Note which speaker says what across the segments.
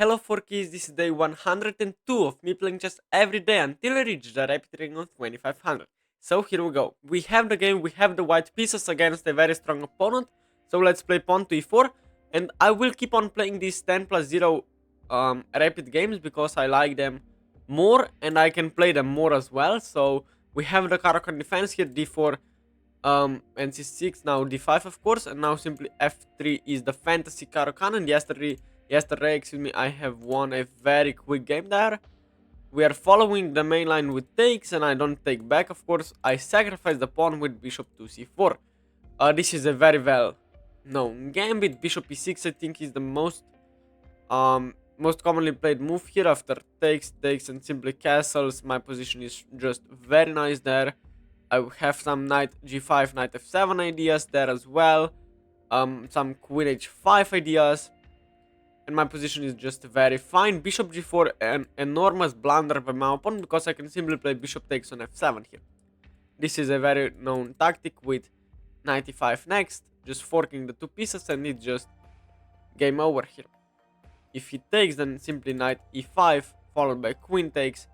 Speaker 1: Hello 4Ks, this is day 102 of me playing chess every day until I reach the rapid rating of 2500. So here we go. We have the game, we have the white pieces against a very strong opponent. So let's play pawn to e4. And I will keep on playing these 10 plus 0 rapid games because I like them more and I can play them more as well. So we have the Caro-Kann defense here, d4 and c6, now d5 of course, and now simply f3 is the fantasy Caro-Kann. And yesterday, excuse me, I have won a very quick game there. We are following the main line with takes, and I don't take back, of course. I sacrifice the pawn with bishop to c4. This is a very well known gambit. Bishop e6, I think, is the most commonly played move here. After takes, and simply castles, my position is just very nice there. I have some knight g5, knight f7 ideas there as well. Some queen h5 ideas. And my position is just very fine. Bishop g4, an enormous blunder by my opponent because I can simply play bishop takes on f7 here. This is a very known tactic with knight e5 next, just forking the two pieces, and it's just game over here. If he takes, then simply knight e5 followed by queen takes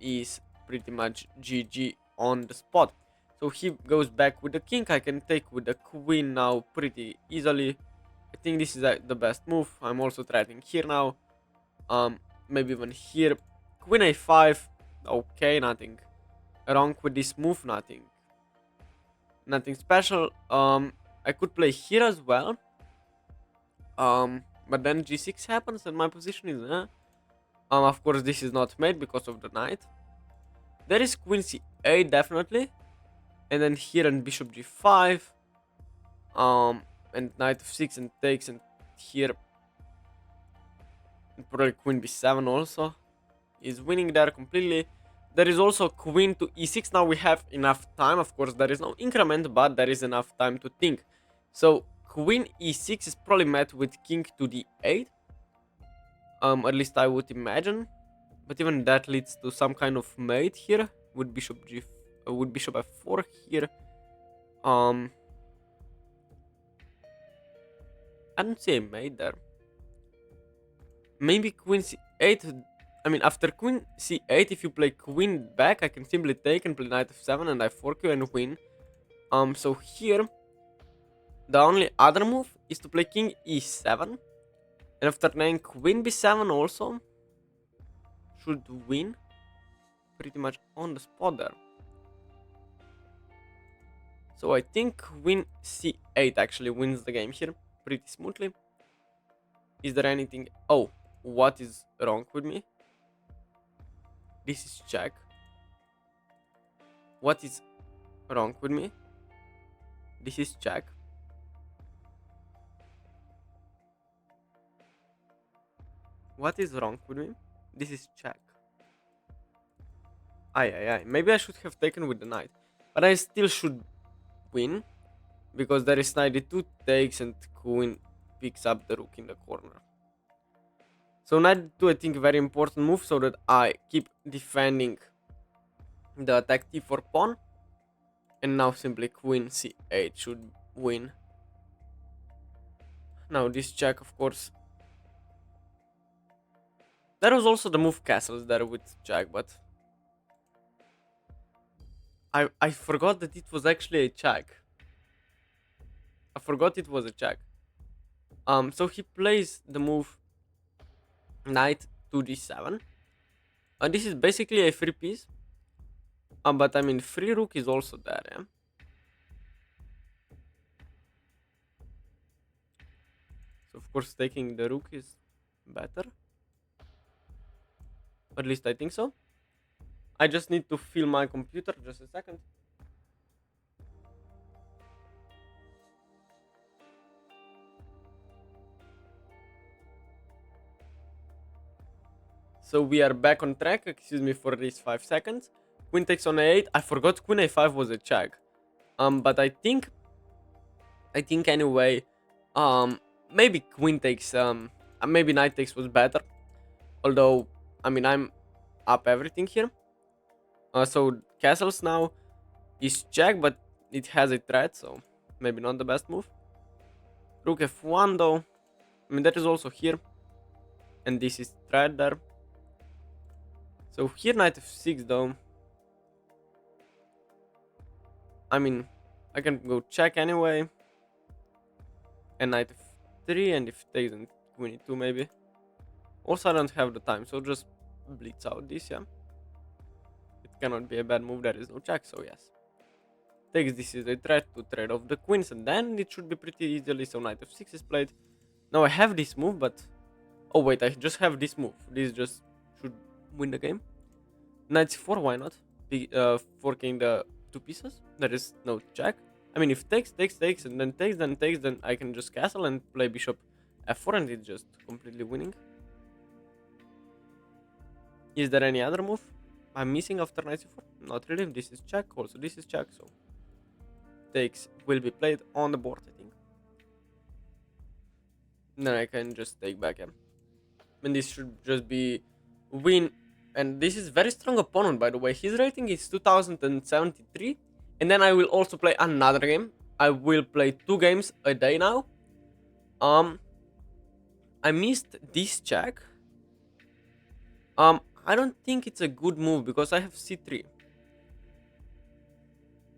Speaker 1: is pretty much GG on the spot. So he goes back with the king. I can take with the queen now pretty easily. I think this is the best move. I'm also threatening here now. Maybe even here. Queen a5. Okay, nothing wrong with this move. Nothing special. I could play here as well. But then g6 happens and my position is of course this is not made because of the knight. There is queen c8 definitely. And then here and bishop g5. And knight f6 and takes, and here and probably queen b7 also is winning there completely. There is also queen to e6. Now we have enough time. Of course there is no increment, but there is enough time to think. So queen e6 is probably met with king to d8. At least I would imagine. But even that leads to some kind of mate here with bishop f4 here. I don't see a mate there. Maybe queen c8. I mean, after queen c8, if you play queen back, I can simply take and play knight f7 and I fork you and win. So here, the only other move is to play king e7. And after playing queen b7 also, should win pretty much on the spot there. So I think queen c8 actually wins the game here pretty smoothly. Is there anything? Oh, what is wrong with me? This is check. What is wrong with me? This is check. What is wrong with me? This is check. Aye. Maybe I should have taken with the knight. But I still should win. Because there is knight d2 takes and queen picks up the rook in the corner. So knight d2, I think, very important move so that I keep defending the attack t4 pawn. And now simply queen c8 should win. Now this check, of course. There was also the move castles there with check, but I forgot that it was actually a check. I forgot it was a check. So he plays the move knight to d7. This is basically a free piece. But I mean, free rook is also there, yeah? So of course taking the rook is better. At least I think so. I just need to fill my computer, just a second. So we are back on track, excuse me for these 5 seconds. Queen takes on a8. I forgot queen a5 was a check. But I think anyway, maybe queen takes, maybe knight takes was better. Although, I mean, I'm up everything here. So castles now is check, but it has a threat, so maybe not the best move. Rook f1 though. I mean, that is also here. and this is thread there. So here knight f6 though. I mean, I can go check anyway. And knight f3, and if takes, then queen e2 maybe. Also, I don't have the time, so just blitz out this, yeah. It cannot be a bad move, there is no check, so yes. Takes, this is a threat to trade off the queens, and then it should be pretty easily, so knight f6 is played. Now I have this move, but... Oh wait, I just have this move. This just should win the game. Knight c4, why not? Forking the two pieces. There is no check. I mean, if takes, and then takes, then I can just castle and play bishop f4, and it's just completely winning. Is there any other move I'm missing after knight c4? Not really. This is check. Also, this is check. So takes will be played on the board, I think. Then I can just take back him. And this should just be win. And this is very strong opponent, by the way. His rating is 2073. And then I will also play another game. I will play 2 games a day now. I missed this check. I don't think it's a good move because I have c3.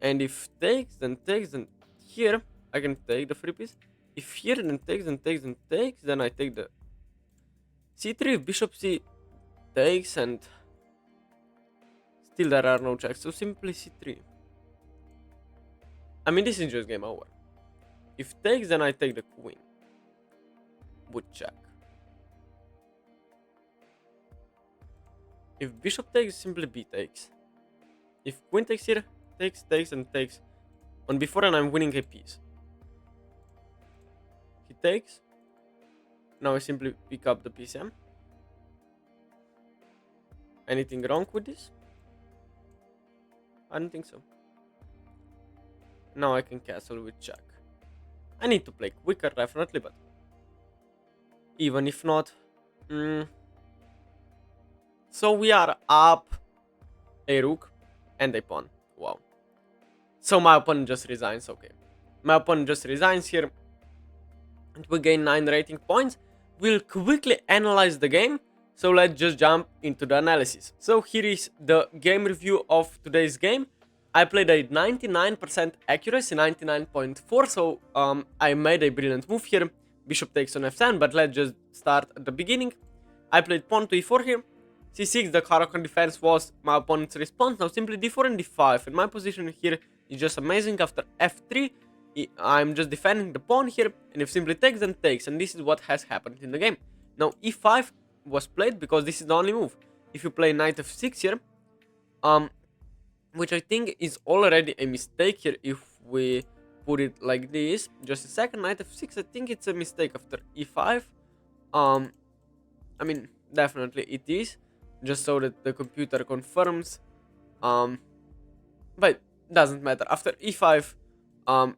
Speaker 1: And if takes, then here I can take the free piece. If here, then takes, then I take the c3. If bishop c takes, and still there are no checks, so simply c3. I mean, this is just game over. If takes, then I take the queen with check. If bishop takes, simply b takes. If queen takes here, takes, and takes. On before, and I'm winning a piece. He takes. Now I simply pick up the piece, yeah? Anything wrong with this? I don't think so. Now I can castle with check. I need to play quicker, definitely, but even if not... So we are up a rook and a pawn. Wow. So my opponent just resigns, okay. My opponent just resigns here. And we gain 9 rating points. We'll quickly analyze the game. So let's just jump into the analysis. So here is the game review of today's game. I played a 99% accuracy, 99.4. So I made a brilliant move here. Bishop takes on f7, but let's just start at the beginning. I played pawn to e4 here. c6, the Caro-Kann defense was my opponent's response. Now simply d4 and d5. And my position here is just amazing. After f3, I'm just defending the pawn here. And if simply takes, then takes. And this is what has happened in the game. Now e5 was played because this is the only move. If you play knight f6 here, which I think is already a mistake here if we put it like this. Just a second, knight f6, I think it's a mistake after e5. I mean, definitely it is. Just so that the computer confirms. But doesn't matter. After e5,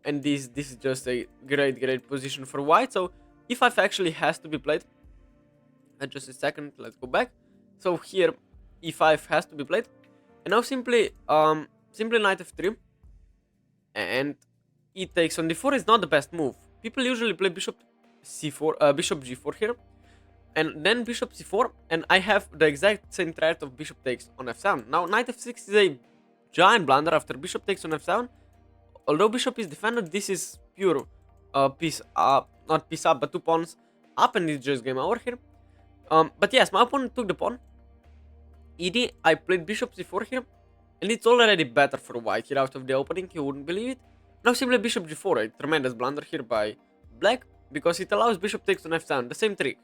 Speaker 1: and this is just a great position for white. So e5 actually has to be played. Just a second, let's go back. So here e5 has to be played. And now simply knight f3. And e takes on d4 is not the best move. People usually play bishop c4, bishop g4 here. And then bishop c4, and I have the exact same threat of bishop takes on f7. Now knight f6 is a giant blunder after bishop takes on f7. Although bishop is defended, this is pure piece up, not piece up, but 2 pawns up, and it's just game over here. But yes, my opponent took the pawn. ed, I played bishop c4 here, and it's already better for white here out of the opening, you wouldn't believe it. Now simply bishop g4, a tremendous blunder here by black, because it allows bishop takes on f7, the same trick.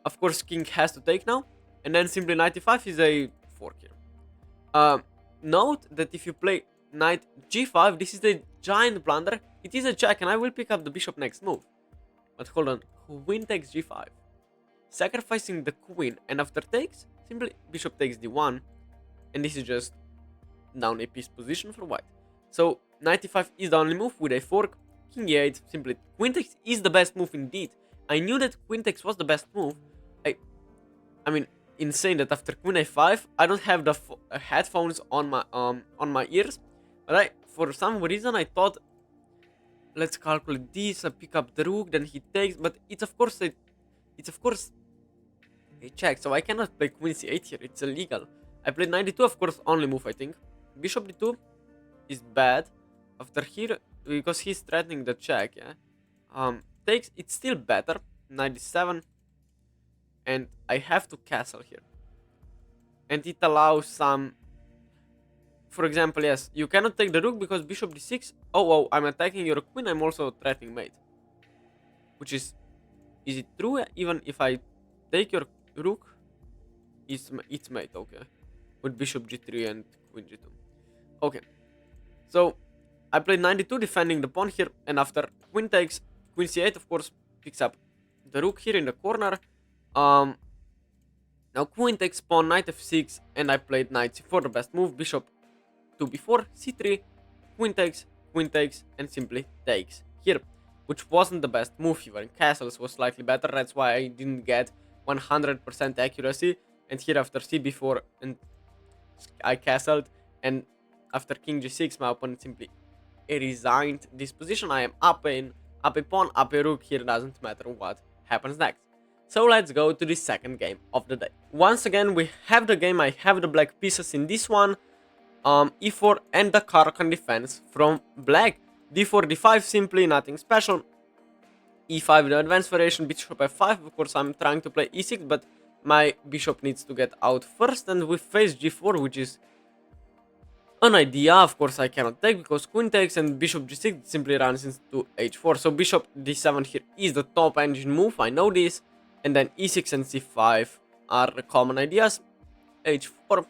Speaker 1: Of course, king has to take now, and then simply knight e5 is a fork here. Note that if you play knight g5, this is a giant blunder. It is a check, and I will pick up the bishop next move. But hold on, queen takes g5. Sacrificing the queen, and after takes, simply bishop takes d1, and this is just down a piece position for white. So knight e5 is the only move with a fork. King e8, simply queen takes is the best move indeed. I knew that queen takes was the best move. I mean, insane that after queen a5, I don't have the headphones on my ears, but for some reason I thought, let's calculate this. I pick up the rook, then he takes, but it's of course He checked, so I cannot play queen c8 here, it's illegal. I played knight d2, of course, only move, I think. Bishop d2 is bad. After here, because he's threatening the check, yeah. Takes, it's still better. Knight d7. And I have to castle here. And it allows some... For example, yes, you cannot take the rook because bishop d6. Oh, I'm attacking your queen, I'm also threatening mate. Which is it true? Even if I take your rook, it's mate, okay. With bishop g3 and queen g2. Okay. So, I played 92 defending the pawn here, and after queen takes, queen c8 of course picks up the rook here in the corner. Now queen takes pawn, knight f6, and I played knight c4, the best move, bishop 2b4, c3, queen takes, and simply takes here, which wasn't the best move even. Castles was slightly better, that's why I didn't get 100% accuracy, and here after cb4, and I castled, and after king g6, my opponent simply resigned this position. I am up a pawn, up a rook, here doesn't matter what happens next. So let's go to the second game of the day. Once again, we have the game, I have the black pieces in this one. E4 and the Caro-Kann defense from black. D4, D5, simply nothing special. E5, the advanced variation, bishop F5. Of course, I'm trying to play E6, but my bishop needs to get out first. And we face G4, which is an idea. Of course, I cannot take because queen takes and bishop G6 simply runs into H4. So bishop D7 here is the top engine move, I know this. And then E6 and C5 are the common ideas. H4.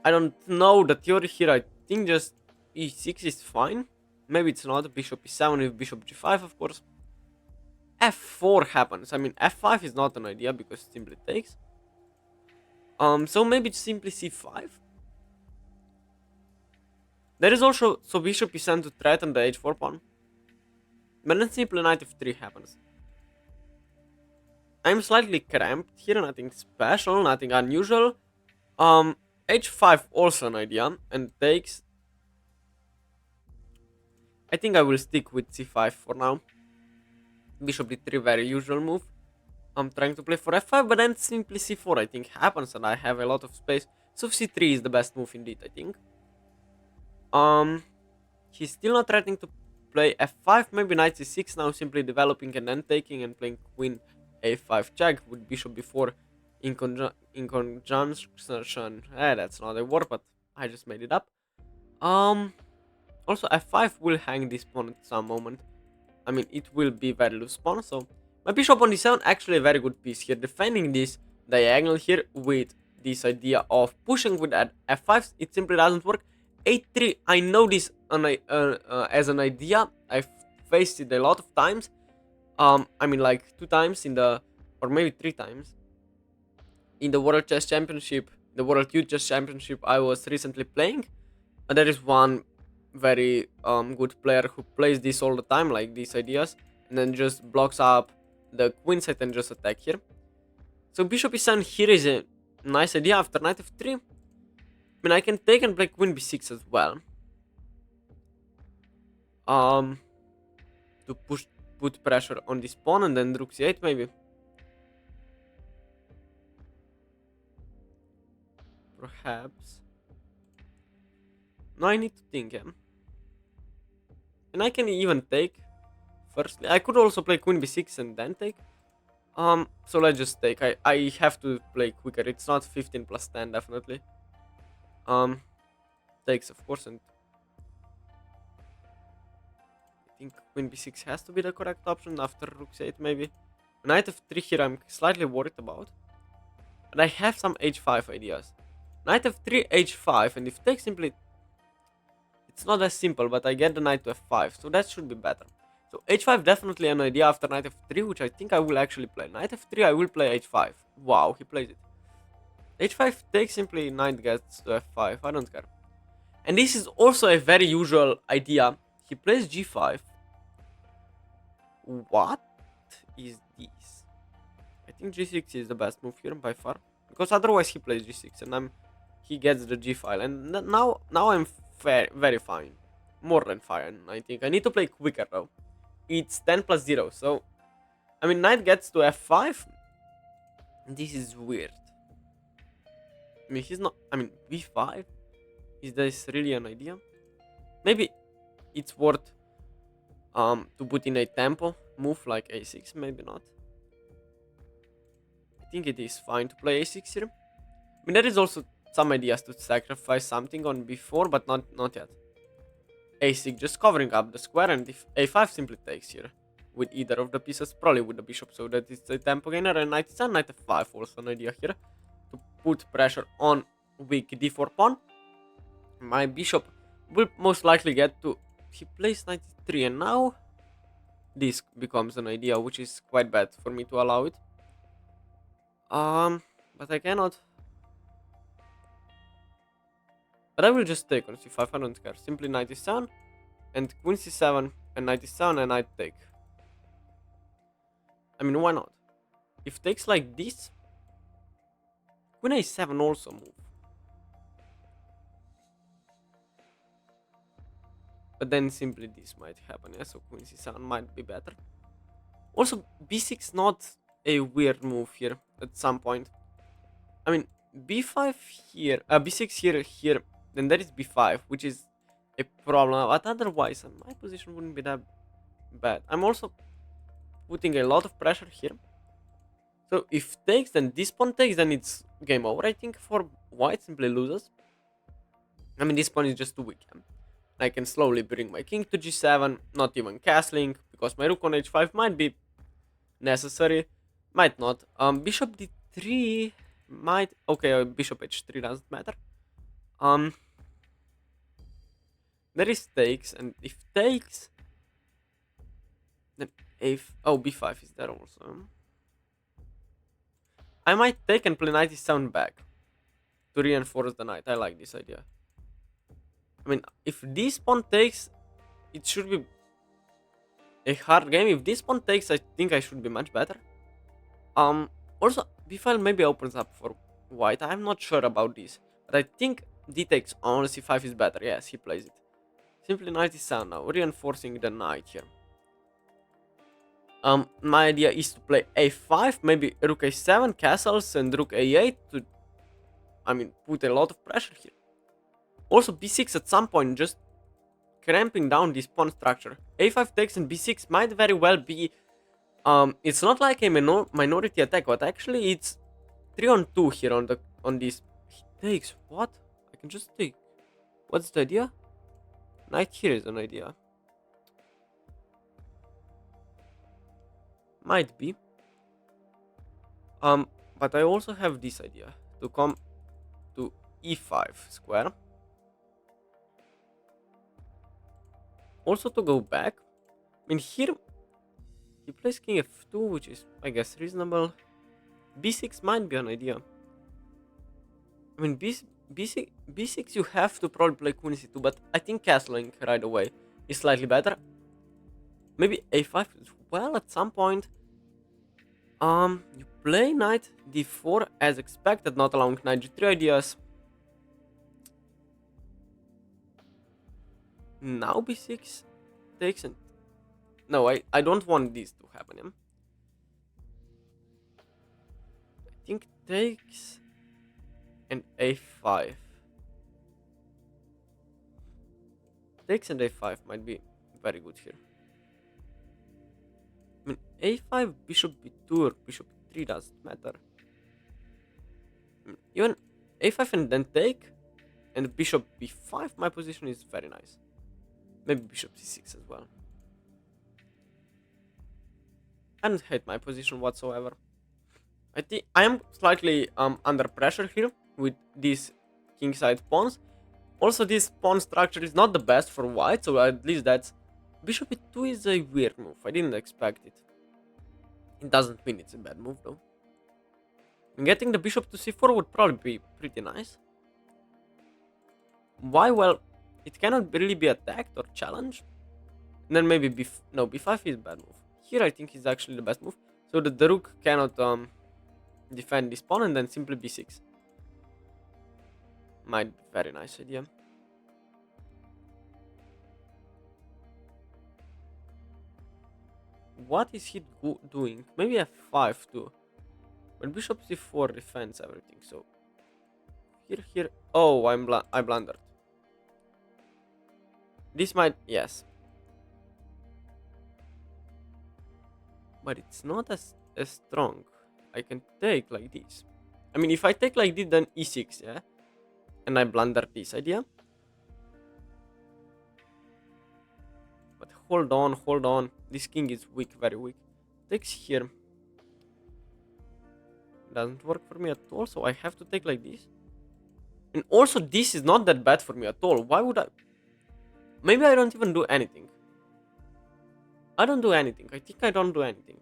Speaker 1: I don't know the theory here, I think just e6 is fine. Maybe it's not, bishop e7 with bishop g5 of course. f4 happens, I mean f5 is not an idea because it simply takes. So maybe it's simply c5. There is also, so bishop is sent to threaten the h4 pawn. But then simply knight f3 happens. I'm slightly cramped here, nothing special, nothing unusual. H5 also an idea, and takes. I think I will stick with c5 for now. Bishop d3, very usual move. I'm trying to play for f5, but then simply c4 I think happens, and I have a lot of space. So c3 is the best move indeed, I think. He's still not threatening to play f5, maybe knight c6 now, simply developing and then taking and playing queen a5 check with bishop b4 in conjunction. That's not a word, but I just made it up. Also f5 will hang this pawn at some moment. I mean, it will be very loose pawn, so my bishop on d7 actually a very good piece here, defending this diagonal here with this idea of pushing with that f5. It simply doesn't work. a3, I know this as an idea. I've faced it a lot of times. I mean, like 2 times in the, or maybe 3 times in the World Chess Championship, the World Youth Chess Championship I was recently playing. And there is one very good player who plays this all the time, like these ideas, and then just blocks up the queen side and just attack here. So bishop e7 here is a nice idea after knight f3. I mean, I can take and play queen b6 as well. To put pressure on this pawn, and then rook c8 maybe. Perhaps. No, I need to think, yeah. And I can even take. Firstly, I could also play queen b6 and then take. So let's just take. I have to play quicker. It's not 15 plus 10, definitely. Takes, of course, and I think queen b6 has to be the correct option after rook c8, maybe. Knight f3 here I'm slightly worried about. But I have some h5 ideas. Knight f3, h5, and if take simply... It's not as simple, but I get the knight to f5, so that should be better. So h5 definitely an idea after knight f3, which I think I will actually play. Knight f3, I will play h5. Wow, he plays it. h5 takes, simply knight gets to f5, I don't care. And this is also a very usual idea. He plays g5. What is this? I think g6 is the best move here by far. Because otherwise he plays g6 and he gets the g file. And now I'm very fine. More than fine, I think. I need to play quicker though. It's 10 plus 0, so... I mean, knight gets to f5. This is weird. I mean, he's not. I mean, b5. Is this really an idea? Maybe it's worth to put in a tempo move like a6. Maybe not. I think it is fine to play a6 here. I mean, there is also some ideas to sacrifice something on b4, but not yet. a6 just covering up the square, and if a5 simply takes here with either of the pieces, probably with the bishop, so that it's a tempo gainer, and knight e7, knight f5 also an idea here to put pressure on weak d4 pawn. My bishop will most likely get to... He plays knight e3, and now this becomes an idea, which is quite bad for me to allow it. But I cannot. But I will just take on c5, I don't care. Simply knight e7, and queen c7, and knight e7, and knight take. I mean, why not? If takes like this, queen a7 also move. But then simply this might happen, yeah, so queen c7 might be better. Also, b6 not a weird move here at some point. I mean, b5 here, b6 here, then there is b5, which is a problem. But otherwise, my position wouldn't be that bad. I'm also putting a lot of pressure here. So if takes, then this pawn takes, then it's game over, I think, for white. Simply loses. I mean, this pawn is just too weak. I can slowly bring my king to g7, not even castling, because my rook on h5 might be necessary, might not. Bishop d3 might... Okay, bishop h3 doesn't matter. There is takes, and if takes, then b5 is there also. I might take and play knight e7 back to reinforce the knight. I like this idea. I mean, if this pawn takes, it should be a hard game. If this pawn takes, I think I should be much better. Also, b5 maybe opens up for white. I'm not sure about this, but I think d takes on c5 is better. Yes, he plays it. Simply knight e7 now, reinforcing the knight here. My idea is to play a5, maybe rook a7, castles, and rook a8 to, I mean, put a lot of pressure here. Also, b6 at some point, just cramping down this pawn structure. a5 takes and b6 might very well be... it's not like a minority attack, but actually it's 3-on-2 here on this. He takes, what? I can just take. What's the idea? Knight here is an idea. Might be. But I also have this idea to come to e5 square. Also to go back. I mean, here he plays king f2, which is, I guess, reasonable. b6 might be an idea. I mean, b6 you have to probably play queen c2, but I think castling right away is slightly better. Maybe a5 as well at some point. You play knight d4 as expected, not allowing knight g3 ideas. Now b6 takes and... No, I don't want this to happen. Yeah? I think takes and a5. Takes and a5 might be very good here. I mean, a5, bishop b2 or bishop b3 doesn't matter. I mean, even a5 and then take, and bishop b5, my position is very nice. Maybe bishop c6 as well. I don't hate my position whatsoever. I think I am slightly under pressure here with these kingside pawns. Also, this pawn structure is not the best for white, so at least that's... Bishop e2 is a weird move. I didn't expect it. It doesn't mean it's a bad move though. And getting the bishop to c4 would probably be pretty nice. Why? Well, it cannot really be attacked or challenged. And then maybe b5 is a bad move. Here I think is actually the best move. So that the rook cannot defend this pawn, and then simply b6. Might be very nice idea. What is he doing? Maybe f5 too. But bishop c4 defends everything, so here. Oh, I blundered. This might, yes, but it's not as strong. I can take like this. I mean, if I take like this, then e6, yeah, and I blunder this idea. But hold on, hold on. This king is weak, very weak. Takes here. Doesn't work for me at all, so I have to take like this. And also, this is not that bad for me at all. Why would I? Maybe I don't even do anything. I don't do anything. I think I don't do anything.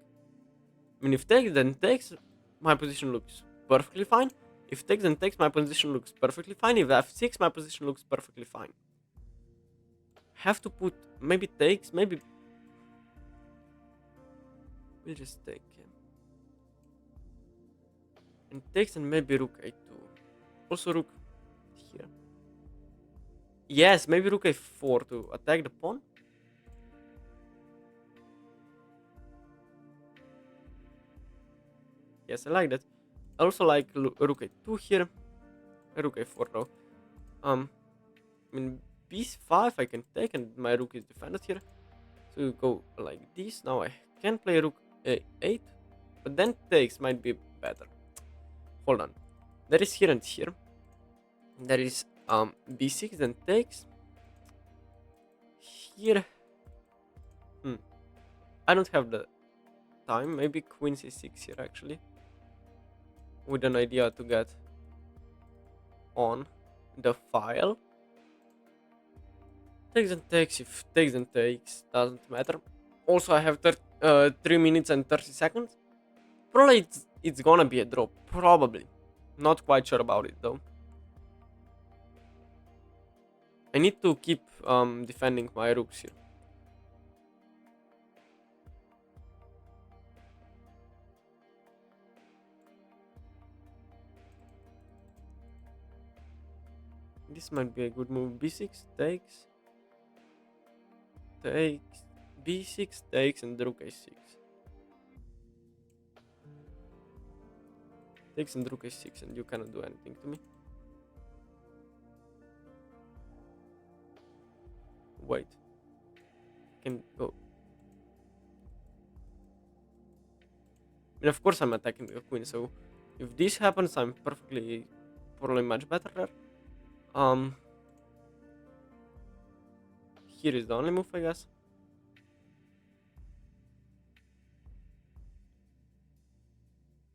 Speaker 1: I mean, if takes then takes, my position looks perfectly fine. If takes then takes, my position looks perfectly fine. If f6, my position looks perfectly fine. Have to put maybe takes, maybe we'll just take him. And takes and maybe rook a2. Also rook here. Yes, maybe rook a4 to attack the pawn. Yes, I like that. I also like rook a2 here. Rook a4 though. I mean b5 I can take and my rook is defended here. So you go like this. Now I can play rook a8, but then takes might be better. Hold on. There is here and here. There is b6 then takes. Here. I don't have the time. Maybe queen c6 here actually. With an idea to get on the file. Takes and takes, if takes and takes, doesn't matter. Also, I have 3 minutes and 30 seconds. Probably it's gonna be a draw. Probably. Not quite sure about it though. I need to keep defending my rooks here. This might be a good move. b6 takes. Takes. b6 takes and rook a6. Takes and rook a6 and you cannot do anything to me. Wait. Can go. And of course I'm attacking the queen, so if this happens I'm probably much better there. Here is the only move, I guess.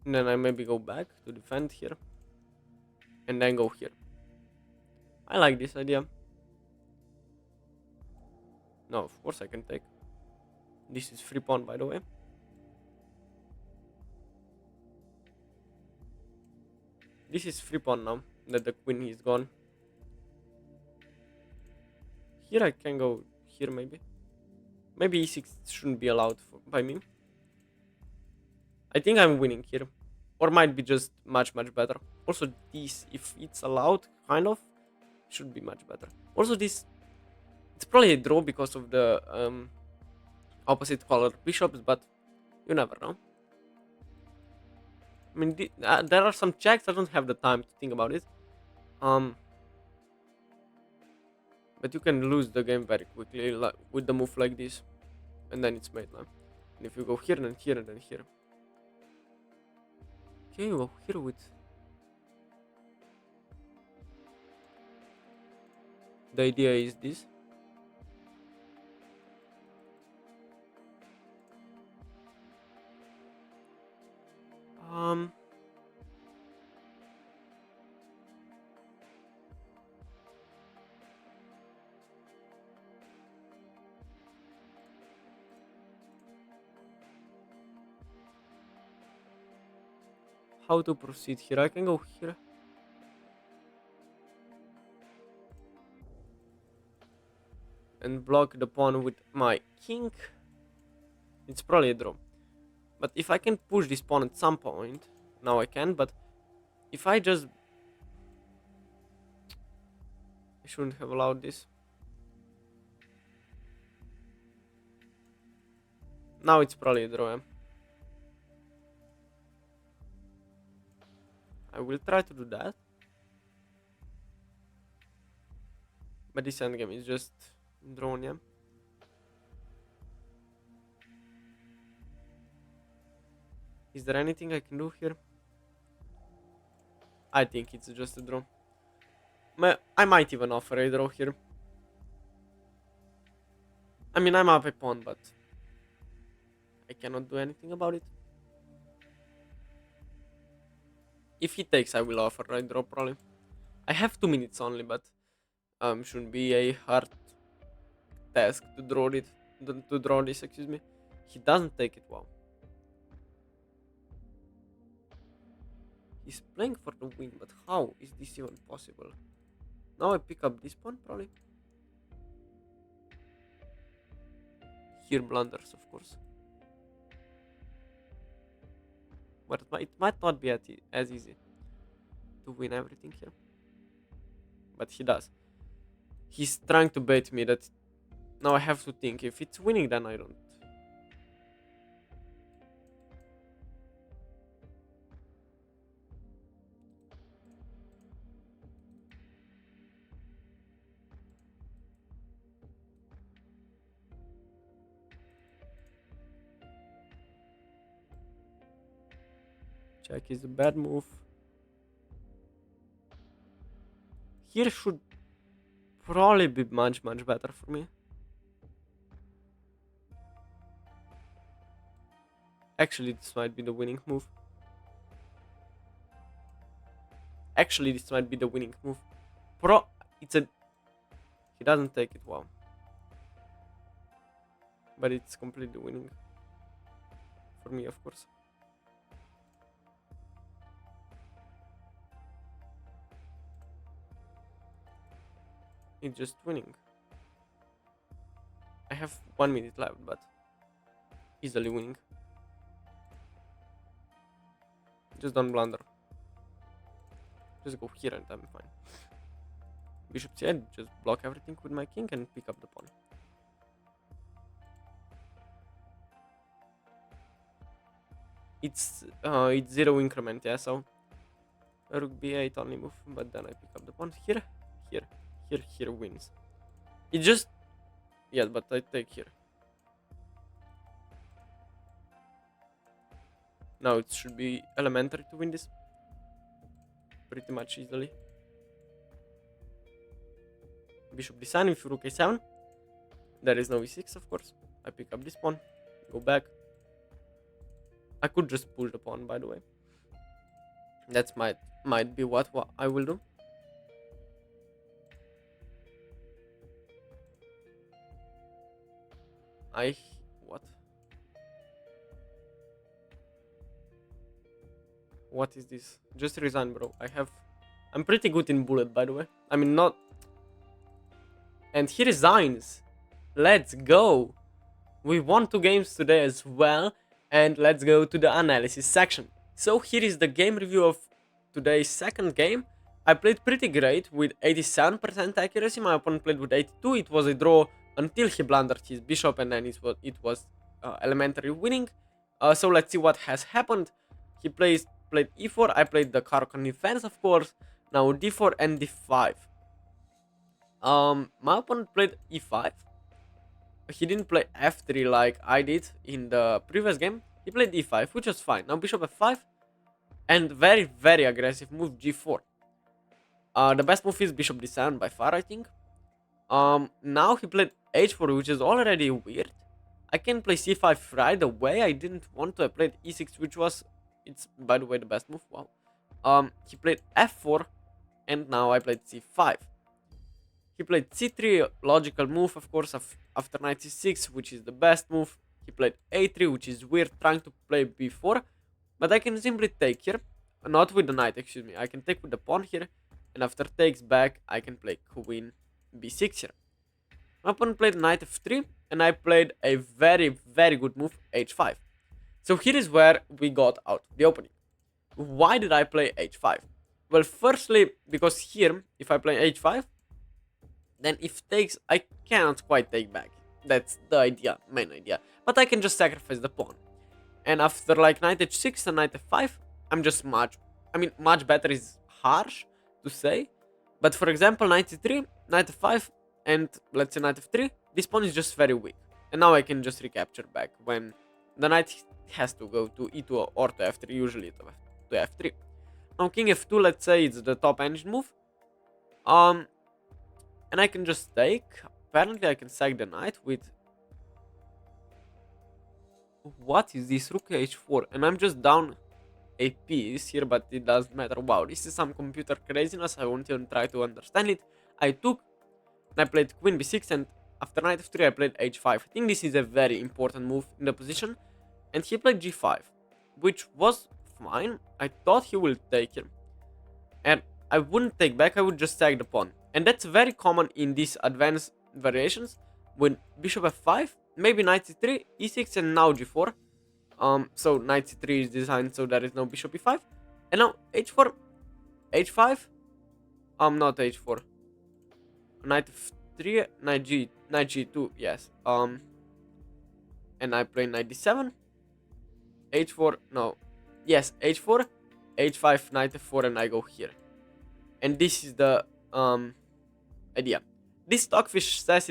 Speaker 1: And then I maybe go back to defend here. And then go here. I like this idea. No, of course I can take. This is free pawn, by the way. This is free pawn now that the queen is gone. Here I can go here maybe. Maybe e6 shouldn't be allowed by me. I think I'm winning here. Or might be just much better. Also this, if it's allowed, kind of, should be much better. Also this, it's probably a draw because of the opposite color bishops, but you never know. I mean, there are some checks. I don't have the time to think about it. But you can lose the game very quickly with the move like this, and then it's mate now. And if you go here and here and then here, okay, you go here with the idea is this. How to proceed here? I can go here. And block the pawn with my king. It's probably a draw. But if I can push this pawn at some point, now I can, but if I just... I shouldn't have allowed this. Now it's probably a draw. I will try to do that. But this endgame is just drawn, yeah. Is there anything I can do here? I think it's just a draw. I might even offer a draw here. I mean, I'm up a pawn, but I cannot do anything about it. If he takes, I will offer a draw probably. I have 2 minutes only, but shouldn't be a hard task to draw it. To draw this, excuse me. He doesn't take it. Wow. He's playing for the win, but how is this even possible? Now I pick up this pawn probably. Here blunders, of course. But it might not be as easy to win everything here. But he does. He's trying to bait me that now I have to think. If it's winning, then I don't. Check is a bad move. Here should probably be much better for me. Actually, this might be the winning move. It's a... He doesn't take it, wow. But it's completely winning. For me, of course. It's just winning. I have 1 minute left, but easily winning. Just don't blunder. Just go here and I'm fine. Bishop c8, just block everything with my king and pick up the pawn. It's 0 increment, yeah, so rook b8 only move, but then I pick up the pawn here wins. It just... Yes, but I take here. Now it should be elementary to win this. Pretty much easily. Bishop d7 with rook a7. There is no e6, of course. I pick up this pawn, go back. I could just pull the pawn, by the way. That might be what I will do. What? What is this? Just resign, bro. I'm pretty good in bullet, by the way. I mean, not... And he resigns. Let's go. We won 2 games today as well. And let's go to the analysis section. So here is the game review of today's second game. I played pretty great with 87% accuracy. My opponent played with 82. It was a draw until he blundered his bishop, and then it was elementary winning. So let's see what has happened. He played e4. I played the Caro-Kann defense, of course. Now d4 and d5. My opponent played e5. He didn't play f3 like I did in the previous game. He played e5, which was fine. Now bishop f5 and very aggressive move g4. The best move is bishop d7 by far, I think. Now he played h4, which is already weird. I can play c5 right away. I didn't want to. I played e6, which was... It's, by the way, the best move. Wow. He played f4, and now I played c5. He played c3, logical move, of course, after knight c6, which is the best move. He played a3, which is weird, trying to play b4. But I can simply take here. Not with the knight, excuse me. I can take with the pawn here. And after takes back, I can play queen b6 here. My opponent played knight f3, and I played a very good move, h5. So here is where we got out the opening. Why did I play h5? Well, firstly, because here, if I play h5, then if takes, I cannot quite take back. That's the idea, main idea. But I can just sacrifice the pawn. And after like knight h6 and knight f5, I'm just much I mean, much better is harsh to say, but for example, knight c3, knight f5, and let's say knight f3, this pawn is just very weak. And now I can just recapture back when the knight has to go to e2 or to f3, usually to f3. Now king f2, let's say it's the top engine move. And I can just take. Apparently I can sack the knight with... What is this? Rook h4. And I'm just down a piece here, but it doesn't matter. Wow, this is some computer craziness. I won't even try to understand it. I took, and I played queen b6, and after knight f3 I played h5. I think this is a very important move in the position. And he played g5, which was fine. I thought he will take him. And I wouldn't take back, I would just sack the pawn. And that's very common in these advanced variations. When bishop f5, maybe knight c3, e6, and now g4. So knight c3 is designed so there is no bishop e5. And now h4, h5, not h4. Knight f3, knight g2, yes. And I play knight d7, h4, no. Yes, h4, h5, knight f4, and I go here. And this is the idea. This stockfish says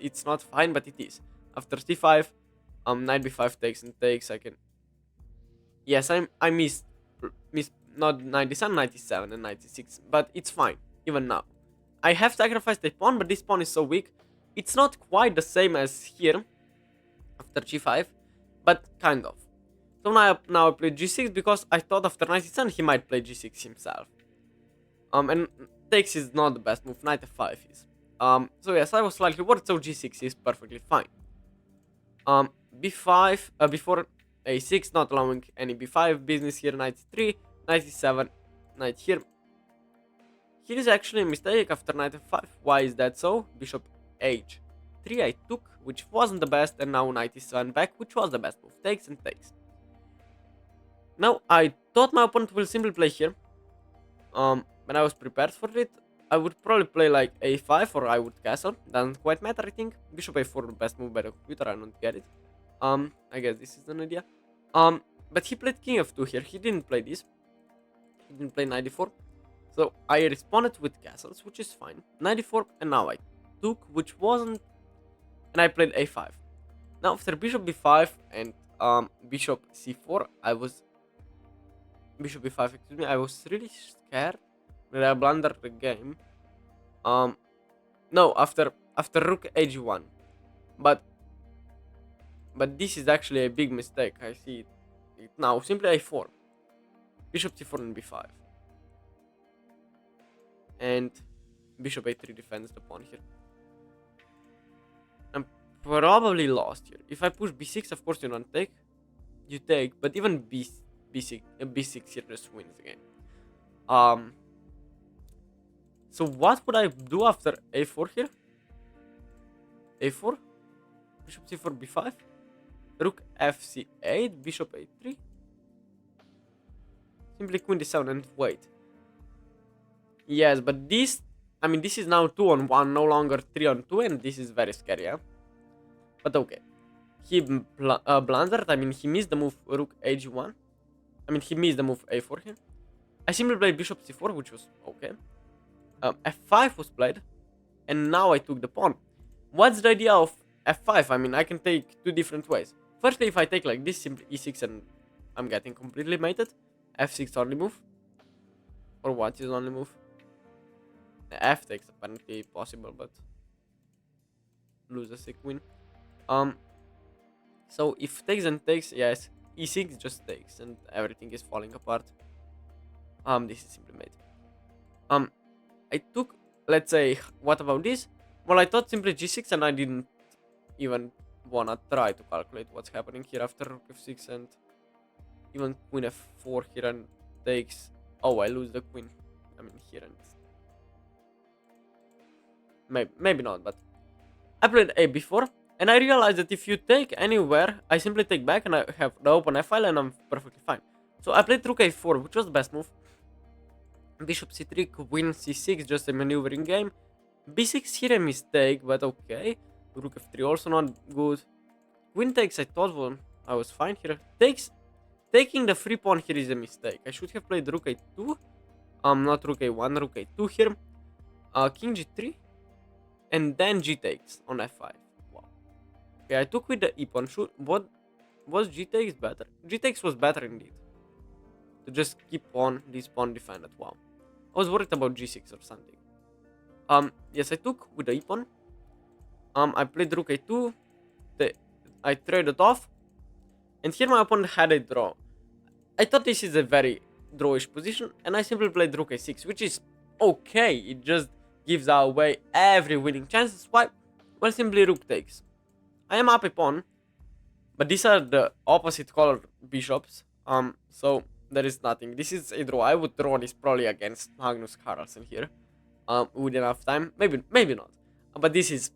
Speaker 1: it's not fine, but it is. After c5, knight b5 takes and takes. I can. Yes, I missed not knight d7, knight e7, and knight e6, but it's fine even now. I have sacrificed a pawn, but this pawn is so weak. It's not quite the same as here after g5, but kind of. So now I play g6 because I thought after knight e7 he might play g6 himself. And takes is not the best move. Knight f5 is. So yes, I was slightly worried. So g6 is perfectly fine. B5 before a6, not allowing any b5 business here. Knight e3, knight e7, knight here. Here is actually a mistake after knight f5. Why is that so? Bishop h3 I took, which wasn't the best, and now knight e7 back, which was the best move. Takes and takes. Now I thought my opponent will simply play here. When I was prepared for it, I would probably play like a5 or I would castle. Doesn't quite matter, I think. Bishop a4, the best move by the computer. I don't get it. I guess this is an idea. But he played king f2 here. He didn't play this. He didn't play knight d4. So I responded with castles, which is fine. Knight d4, and now I took, which wasn't. And I played a5. Now after bishop b5 and bishop c4, I was. Bishop b5, excuse me. I was really scared that I blundered the game. No, after rook h1, but this is actually a big mistake. I see it now. Simply a4, bishop c4 and b5, and bishop a3 defends the pawn here. I'm probably lost here. If I push b6, of course you don't take. You take, but even b6 here just wins the game. So what would I do after a4 here? a4, bishop c4, b5, rook fc8, bishop a3, simply queen d7 and wait. Yes, but this, I mean, this is now 2 on 1, no longer 3 on 2, and this is very scary, yeah? But okay. He blundered, I mean, he missed the move rook h1. I mean, he missed the move a4 here. I simply played bishop c4, which was okay. f5 was played, and now I took the pawn. What's the idea of f5? I mean, I can take two different ways. Firstly, if I take like this, simply e6 and I'm getting completely mated. f6 only move. Or what is only move? F takes apparently possible, but loses a queen. So if takes and takes, yes, e6 just takes and everything is falling apart. This is simply made. I took, let's say, what about this? Well, I thought simply g6 and I didn't even wanna try to calculate what's happening here after rook f6 and even queen f4 here and takes. Oh, I lose the queen. I mean, here and maybe not, but I played a before and I realized that if you take anywhere, I simply take back and I have the open f-file and I'm perfectly fine. So I played rook a4, which was the best move. Bishop c3, queen c6, just a maneuvering game. b6 here a mistake, but okay. Rook f3 also not good. Queen takes, I thought, well, I was fine here. Takes, Taking the free pawn here is a mistake. I should have played rook a2. Not rook a1, rook a2 here. King g3. And then g takes on f5. Wow. Okay, I took with the e pawn. What was g takes better? G takes was better indeed. To just keep on this pawn defended. Wow. I was worried about g6 or something. Yes, I took with the e pawn. I played rook a2. I traded off. And here my opponent had a draw. I thought this is a very drawish position, and I simply played rook a6, which is okay. It just gives away every winning chances. Why? Well, simply rook takes. I am up a pawn, but these are the opposite color bishops. So there is nothing. This is a draw. I would draw this probably against Magnus Carlsen here. With enough time. Maybe not. But this is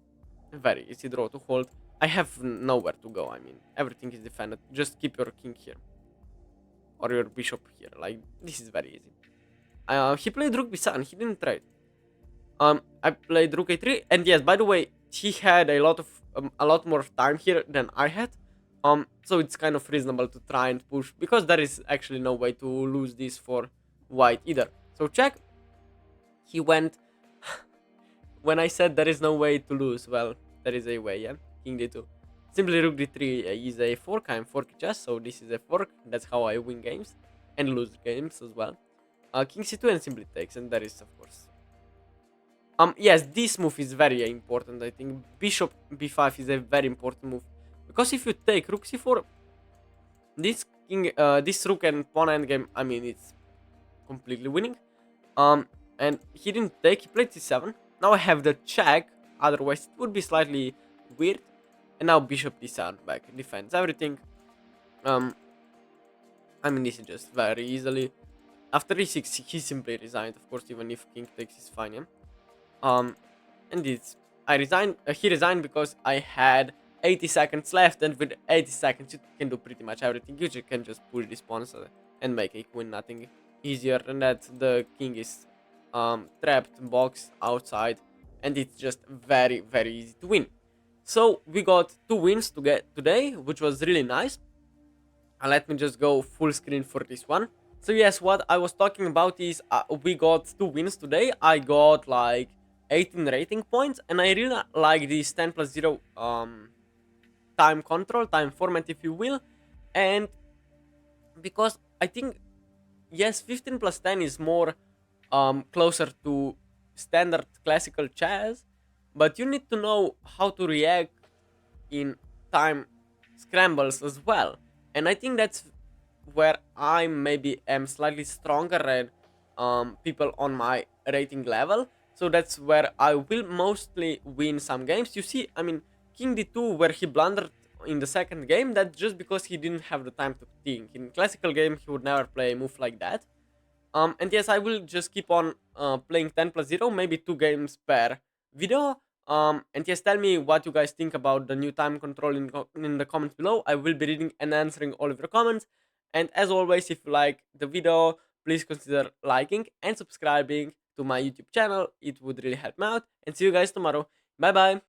Speaker 1: a very easy draw to hold. I have nowhere to go. I mean, everything is defended. Just keep your king here. Or your bishop here. Like, this is very easy. He played rook b7. He didn't trade. I played rook a3. And yes, by the way, he had a lot more time here than I had. So it's kind of reasonable to try and push, because there is actually no way to lose this for white either. So check. He went. When I said there is no way to lose, well, there is a way, yeah? King d2. Simply rook d3 is a fork. I'm fork chess, so this is a fork. That's how I win games and lose games as well. King c2 and simply takes, and that is, of course. Yes, this move is very important. I think bishop b5 is a very important move, because if you take rook c4, this rook and pawn endgame, I mean, it's completely winning. And he didn't take. He played c7. Now I have the check. Otherwise, it would be slightly weird. And now bishop d7 back defends everything. I mean, this is just very easily. After e6, he simply resigned. Of course, even if king takes, is fine. Yeah? And it's I resigned. He resigned because I had 80 seconds left, and with 80 seconds, you can do pretty much everything. You can just push this pawn and make a queen. Nothing easier than that. The king is trapped, boxed outside, and it's just very, very easy to win. So we got 2 wins to get today, which was really nice. Let me just go full screen for this one. So yes, what I was talking about is we got 2 wins today. I got like 18 rating points, and I really like this 10+0 time control, time format, if you will. And because I think, yes, 15+10 is more closer to standard classical chess, but you need to know how to react in time scrambles as well. And I think that's where I maybe am slightly stronger than people on my rating level. So that's where I will mostly win some games. You see, I mean, King d2, where he blundered in the second game, that's just because he didn't have the time to think. In classical game, he would never play a move like that. And yes, I will just keep on playing 10+0, maybe 2 games per video. And yes, tell me what you guys think about the new time control in the comments below. I will be reading and answering all of your comments. And as always, if you like the video, please consider liking and subscribing to my YouTube channel. It would really help me out. And see you guys tomorrow. Bye bye.